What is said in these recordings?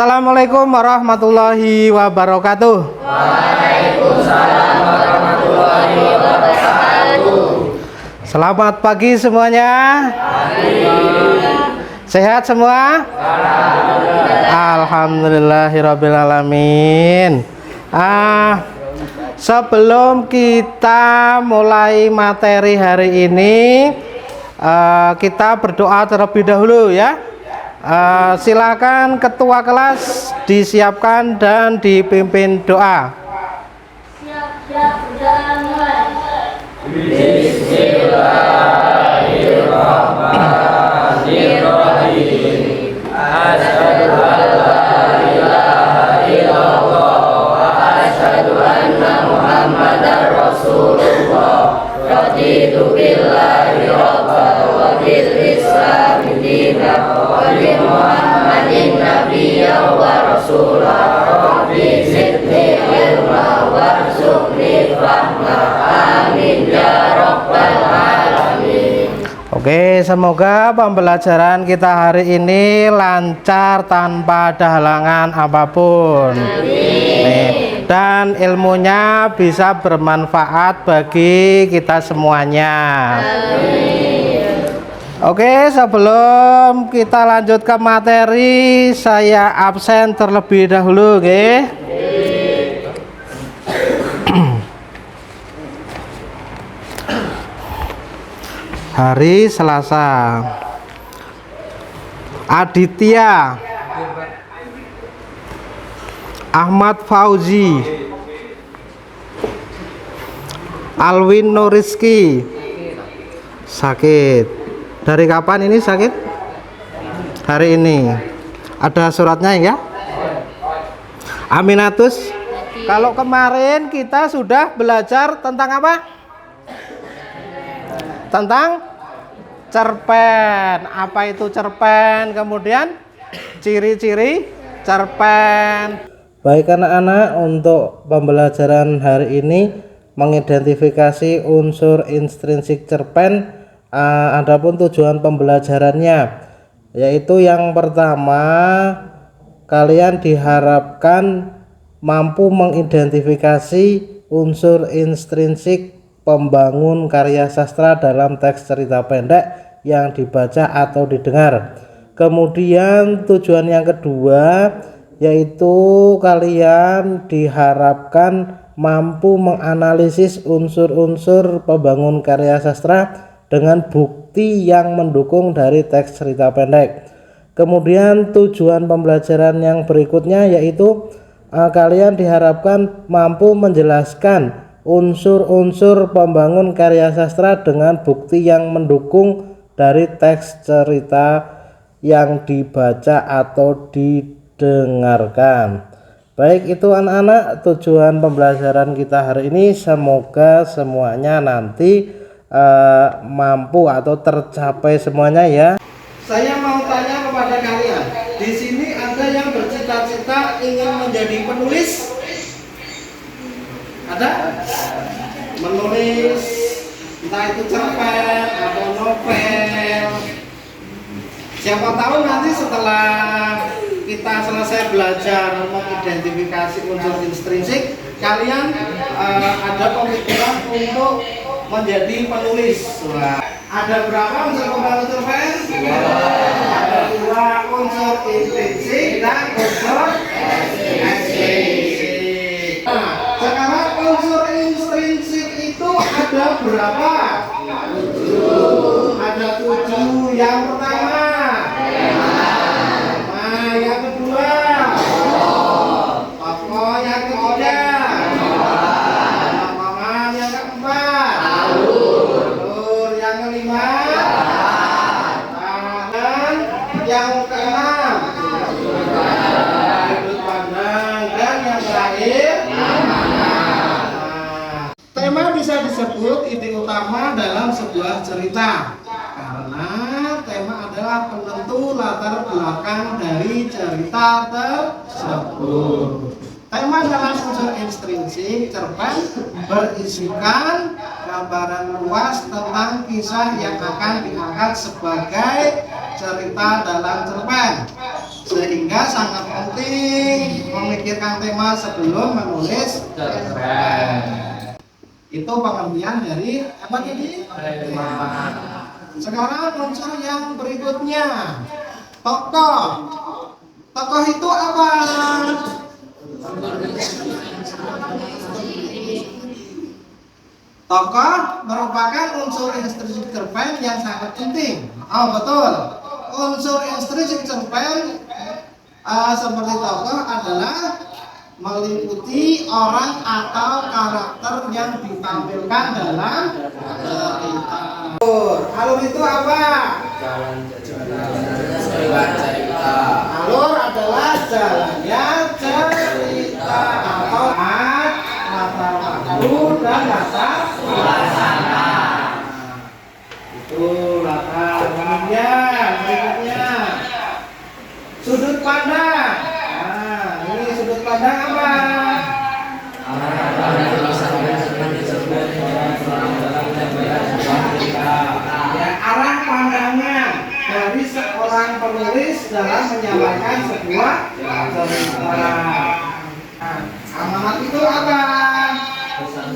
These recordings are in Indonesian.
Assalamualaikum warahmatullahi wabarakatuh. Waalaikumsalam warahmatullahi wabarakatuh. Selamat pagi semuanya. Sehat semua? Alhamdulillahirrabbilalamin. Sebelum kita mulai materi hari ini, kita berdoa terlebih dahulu ya. Silakan ketua kelas disiapkan dan dipimpin doa. Bismillahirrahmanirrahim. Asyhadu an la ilaha illallah wa asyhadu anna Muhammadar Rasulullah. Raditu billahi rabban wa bil islami dinan wa bi Muhammadin nabiyyan wa rasulan. Rabbi zidni ilma warzuqni fahma. Amin ya rabbal alamin. Oke, semoga pembelajaran kita hari ini lancar tanpa ada halangan apapun. Nih, dan ilmunya bisa bermanfaat bagi kita semuanya. Oke, sebelum kita lanjut ke materi, saya absen terlebih dahulu, oke? Hari Selasa, Aditya, Ahmad Fauzi, Alwin Nuriski sakit. Dari kapan ini sakit? Hari ini. Ada suratnya ya? Aminatus. Kalau kemarin kita sudah belajar tentang apa? Tentang cerpen. Apa itu cerpen? Kemudian ciri-ciri cerpen. Baik anak-anak, untuk pembelajaran hari ini mengidentifikasi unsur intrinsik cerpen. Adapun tujuan pembelajarannya, yaitu yang pertama, kalian diharapkan mampu mengidentifikasi unsur intrinsik pembangun karya sastra dalam teks cerita pendek yang dibaca atau didengar. Kemudian tujuan yang kedua, yaitu kalian diharapkan mampu menganalisis unsur-unsur pembangun karya sastra dengan bukti yang mendukung dari teks cerita pendek. Kemudian tujuan pembelajaran yang berikutnya, yaitu kalian diharapkan mampu menjelaskan unsur-unsur pembangun karya sastra dengan bukti yang mendukung dari teks cerita yang dibaca atau didengarkan. Baik, itu anak-anak tujuan pembelajaran kita hari ini. Semoga semuanya nanti mampu atau tercapai semuanya ya. Saya mau tanya kepada kalian, di sini ada yang bercita-cita ingin menjadi penulis? Ada? Menulis entah itu cerpen atau novel. Siapa tahu nanti setelah kita selesai belajar mengidentifikasi unsur intrinsik, kalian ada pemikiran untuk menjadi penulis. Wah. Ada berapa unsur pembangun cerpen? Ada 2 unsur intrinsik dan unsur ekstrinsik. Nah, sekarang unsur intrinsik itu ada berapa? 7. Ada 7. Yang pertama, yang kedua, tokoh, yang ketiga, paman, yang keempat, alur, yang kelima, dan yang keenam, sudut pandang, dan yang terakhir, tema bisa disebut ide utama dalam sebuah cerita karena tema adalah penentu latar belakang dari cerita tersebut. Tema dalam unsur intrinsik cerpen berisikan gambaran luas tentang kisah yang akan diangkat sebagai cerita dalam cerpen. Sehingga sangat penting memikirkan tema sebelum menulis cerpen. Itu pengertian dari apa tadi? Tema. Sekarang unsur yang berikutnya, tokoh. Tokoh itu apa? Tokoh merupakan unsur instruksi cerpen yang sangat penting. Oh betul. Unsur instruksi cerpen seperti tokoh adalah meliputi orang atau karakter yang ditampilkan dalam cerita. Alur itu apa? Alur adalah jalannya cerita atau latar waktu dan latar suasana. Itu latar. Kemudian berikutnya sudut pandang. Nah, ini sudut pandang apa? Ya, arah pandangnya dari seorang penulis dalam menyampaikan sebuah cerita. Amanat itu apa? Pesan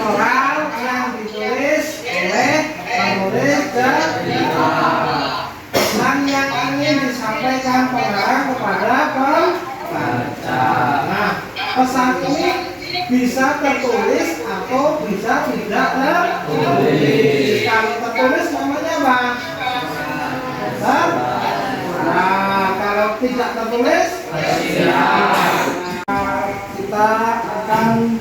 moral yang ditulis oleh penulis cerita. Pesan yang ingin disampaikan pengarang kepada pembaca. Nah, pesan ini bisa tertulis atau bisa tidak tertulis. Kalau tertulis namanya apa? Pesan. Nah, kalau tidak tertulis, kita akan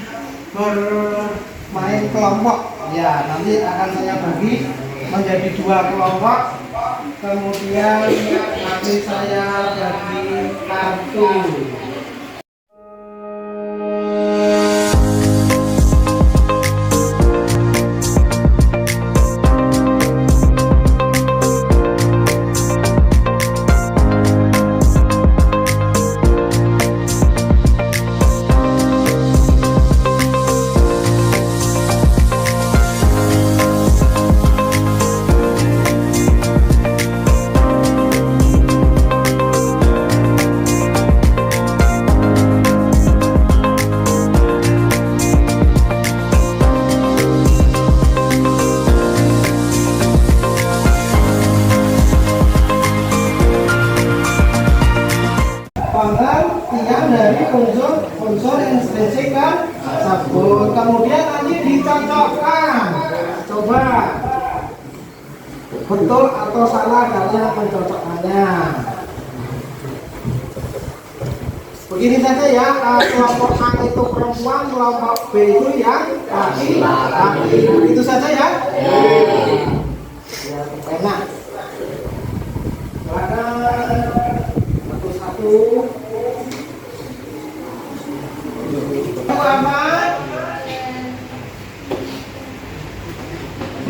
bermain kelompok. Ya, nanti akan saya bagi menjadi 2 kelompok. Kemudian nanti saya bagi kartu. Tiang dari unsur intrinsik dan sabun. Kemudian nanti dicocokkan. Coba betul atau salah kalian mencocokkannya. Begini saja ya, kelompok A itu perempuan, kelompok B itu yang laki-laki. Itu saja ya. Ya, enak. Satu-satu.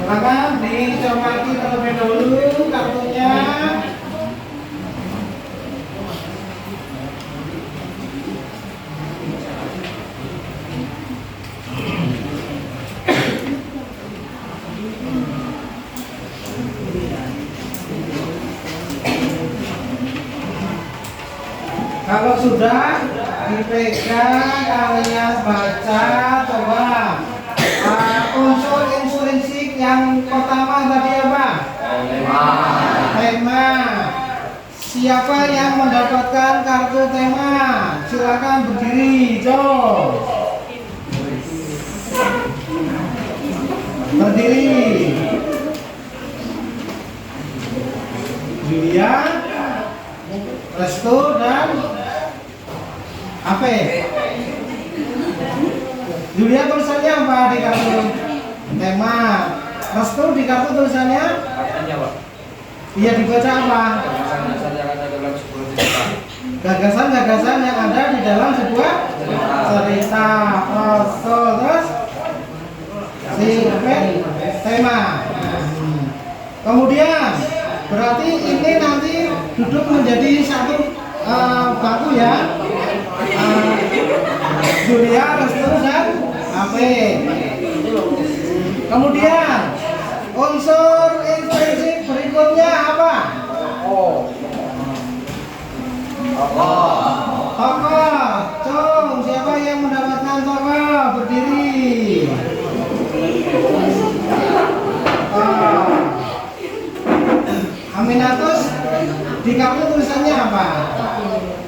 Silakan dicermati terlebih dahulu kartunya. Kalau sudah dipegang, kalian baca, coba unsur intrinsik yang pertama tadi apa? Tema. Siapa yang mendapatkan kartu tema? Silakan berdiri, Jo. Berdiri. Julia, Restu dan Ape. Julia tulisannya apa di kartu tema? Restu di kartu tulisannya? Iya, dibaca apa? Gagasan-gagasan yang ada di dalam sebuah cerita. Terus si Ape tema. Kemudian berarti ini nanti duduk menjadi satu bangku ya. Julia, Restu dan Ape. Kemudian unsur intrinsik berikutnya Tokoh, cung, siapa yang mendapatkan tokoh? Berdiri. Aminatus, di kamu tulisannya apa?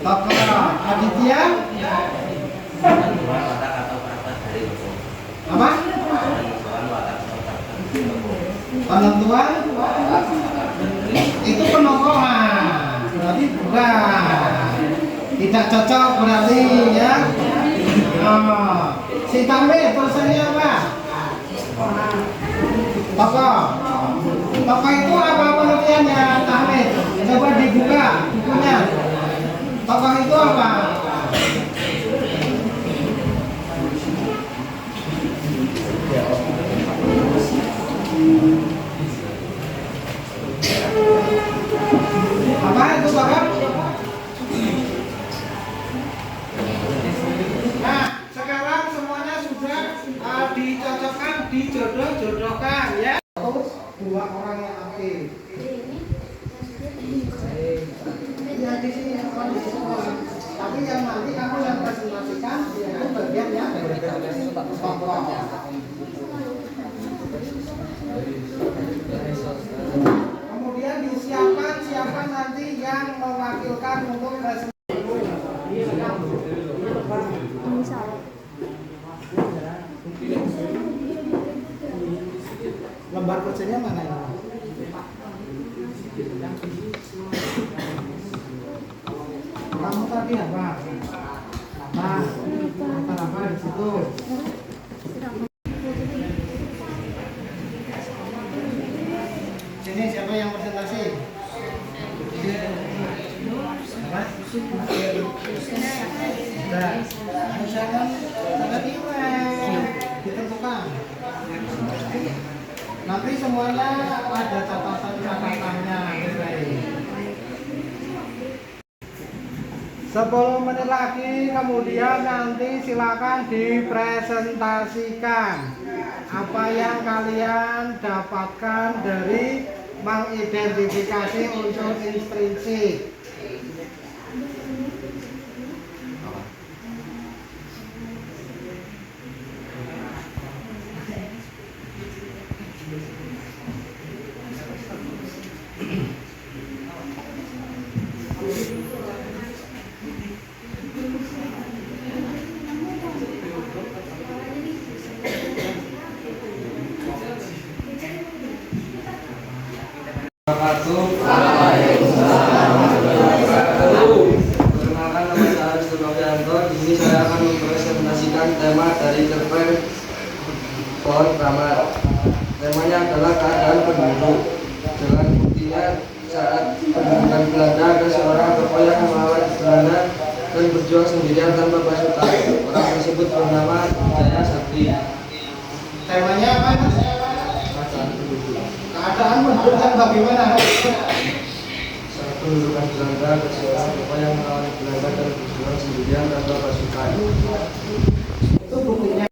Tokoh. Aditya? Apa? Penentuan? Itu penokohan. Berarti bukan. Tidak cocok berarti ya. Si Tamir tulisannya apa? Tokoh. Tokoh itu apa pengertiannya, Tamir? Coba dibuka bukunya. Tokoh itu apa? Apa itu tokoh? Nah, sekarang semuanya sudah dicocokkan, dijodoh-jodohkan ya. Dua orang yang aktif. Ya di sini orang di semua. Tapi yang nanti kamu yang presentasikan itu bagian yang tokoh. Kemudian disiapkan siapa nanti yang mewakilkan untuk presentasi. Lembar kerjanya mana ini? Kamu tadi apa? Apa di situ? Sini siapa yang presentasi? Apa? Jangan ditentukan. Nanti semuanya ada catatan-catatannya. 10 menit lagi, kemudian nanti silakan dipresentasikan apa yang kalian dapatkan dari mengidentifikasi unsur intrinsik. Perkenalkan, nama saya Aristo Novianto. Di sini saya akan mempresentasikan tema dari cerpen Pohon Keramat. Temanya adalah keadaan penduduk. Dengan buktinya saat pendudukan Belanda ada seorang tokoh yang melawan Belanda dan berjuang sendirian tanpa pasukan. Orang tersebut bernama Jaya Sakti. Temanya apa? Keadaan penduduk. Keadaan penduduk yang bagaimana? Saat pendudukan Belanda ada seorang tokoh yang melawan Belanda dan berjuang sendirian tanpa pasukan. Itu buktinya.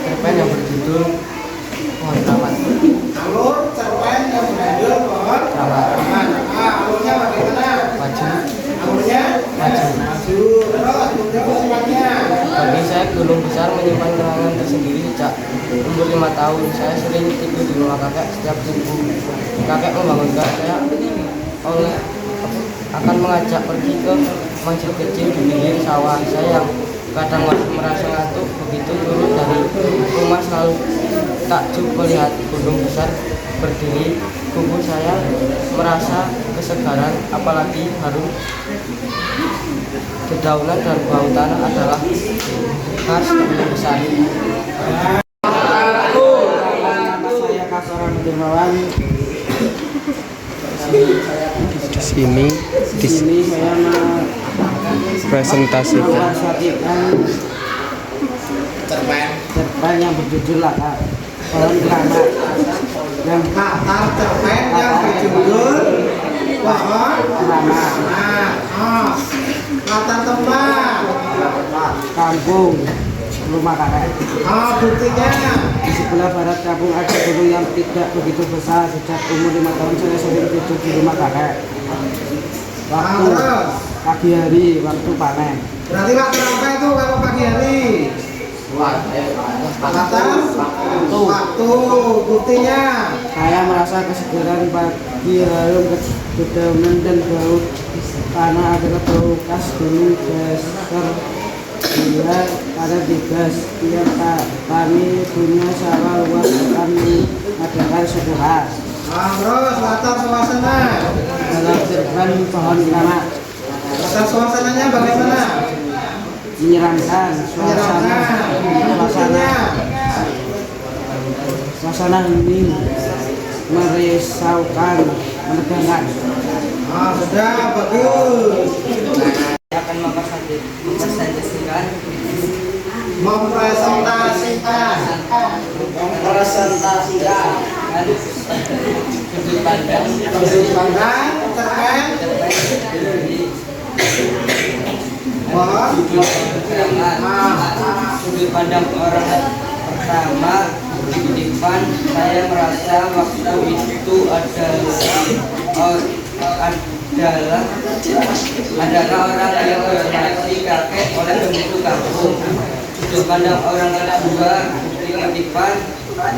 Cerpen yang berjudul Pohon Keramat. Alur cerpen yang berjudul Pohon Keramat. Alurnya bagaimana? Maju. Alurnya Maju. Terus kemudian sifatnya. Bagi saya gunung besar menyimpan kenangan tersendiri sejak umur 5 tahun. Saya sering tidur di rumah kakek setiap subuh. Kakek membangunkan saya akan mengajak pergi ke masjid kecil di pinggir sawah. Saya kadang merasa ngantuk, begitu turun dari rumah selalu takjub melihat gunung besar berdiri. Tubuh saya merasa kesegaran, apalagi harum dedaunan dan bau tanah adalah khas gunung besar. Nama saya Kasoran Dermawan. Di sini saya presentasikan mempresentasikan cerpen yang berjudul Latar Pohon Keramat. Yang latar cerpen yang berjudul Pohon Keramat. Latar tempat kampung rumah kakek. Buktinya di sebelah barat kampung ada gunung yang tidak begitu besar. Sejak umur 5 tahun saya sering tidur di rumah kakek. Waktu pagi hari, waktu panen. Berarti latar apa itu kalau pagi hari? Latar waktu. Buktinya saya merasa kesegaran pagi, harum dedaunan dan bau tanah adalah bau khas gunung besar. Dia ada di gas. Tiap kami punya sawah luas kami adakan sebuah. Terus latar suasana dalam cerpen Pohon Keramat. Latar suasananya bagaimana? Menyeramkan. Suasana hening, merisaukan, menegangkan. Sudah bagus. Akan mempresentasikan sudut pandang terkait sudut pandang orang pertama di depan. Saya merasa waktu itu adalah orang yang dihormati kakek oleh penduduk kampung. Sudut pandang orang kedua di depan,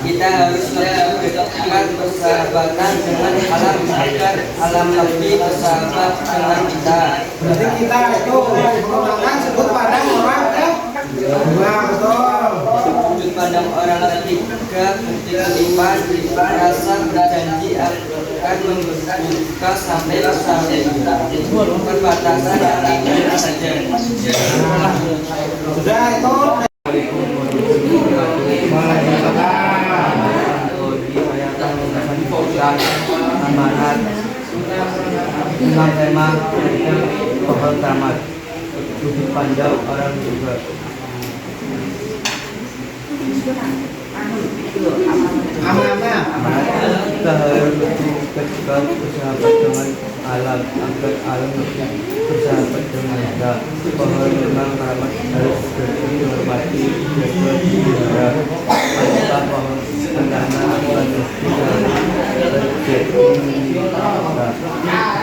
kita harus melakukan persahabatan dengan alam agar alam lebih bersahabat dengan kita. Berarti kita itu menggunakan sudut pandang orang kedua. Betul. Sudut pandang orang ketiga depan merasa berjanji akan membuka sampai perbatasan yang tidak saja. Sudah itu. Amanat dengan tema Pohon Keramat. Sudut pandang orang juga. Amanah. Kita harus ketika bersahabat dengan alam agar alam lebih bersahabat dengan kita. Pohon keramat harus dihormati, dipelihara. Maka pohon pendana akan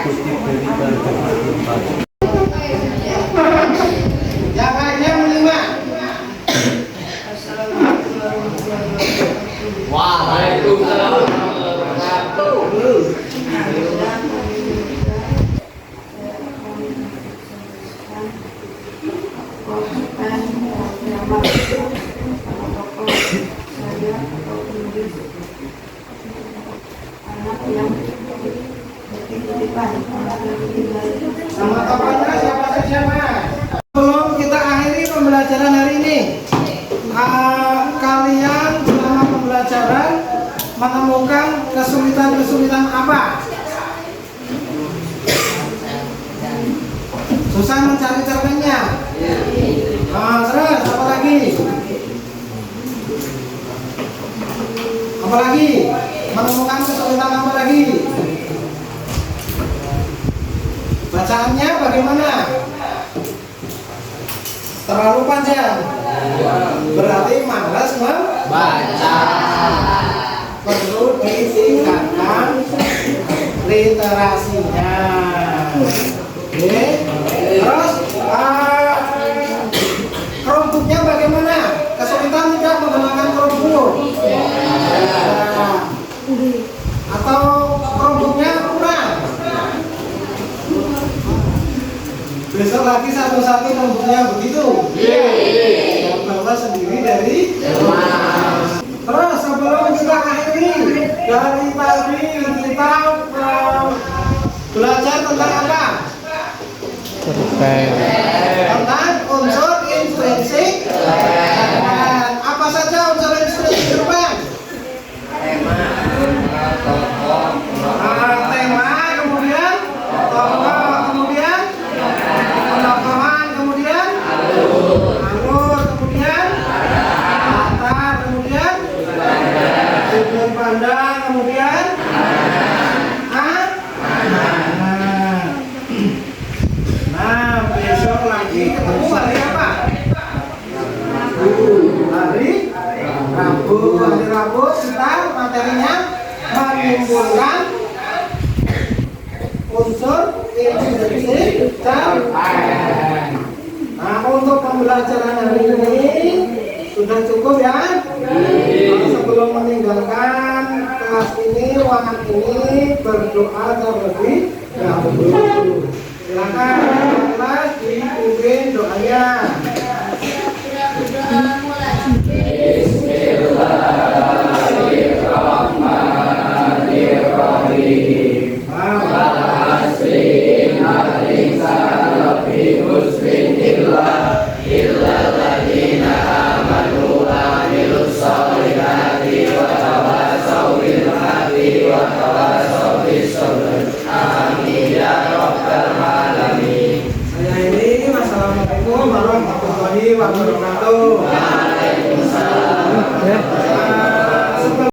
kutip dari kalimat keempat. Yang lainnya melima. Waalaikumsalam warahmatullahi Sama tokohnya siapa saja, Mas? Sebelum kita akhiri pembelajaran hari ini, kalian selama pembelajaran menemukan kesulitan-kesulitan apa? Susah mencari cerpennya. Terus apa lagi? Apa lagi? Menemukan kesulitan apa lagi? Bacaannya bagaimana? Terlalu panjang. Berarti malas membaca. Perlu ditingkatkan literasinya. Oke. Terus kelompoknya bagaimana? Kesulitan tidak menggunakan kelompok. Atau kelompoknya kurang. Besok lagi satu-satu mempunyai begitu? Yang bawa sendiri dari Terus sebelum kita akhiri dari tadi kita belajar tentang apa? Tentang unsur intrinsik. Dan apa saja unsur intrinsik cerpen? Tema, kemudian tokoh, kemudian penokohan, kemudian alur, kemudian latar, kemudian sudut pandang, kemudian nah besok lagi ketemu hari apa? Hari Rabu. Hari Rabu kita materinya mengumpulkan unsur intrinsik cerpen. Nah, untuk pembelajaran hari ini sudah cukup ya. Sebelum meninggalkan kelas ini, ruangan ini, berdoa terlebih dahulu. Silakan kelas dipimpin doanya. Saya ini wassalamualaikum warahmatullahi wabarakatuh.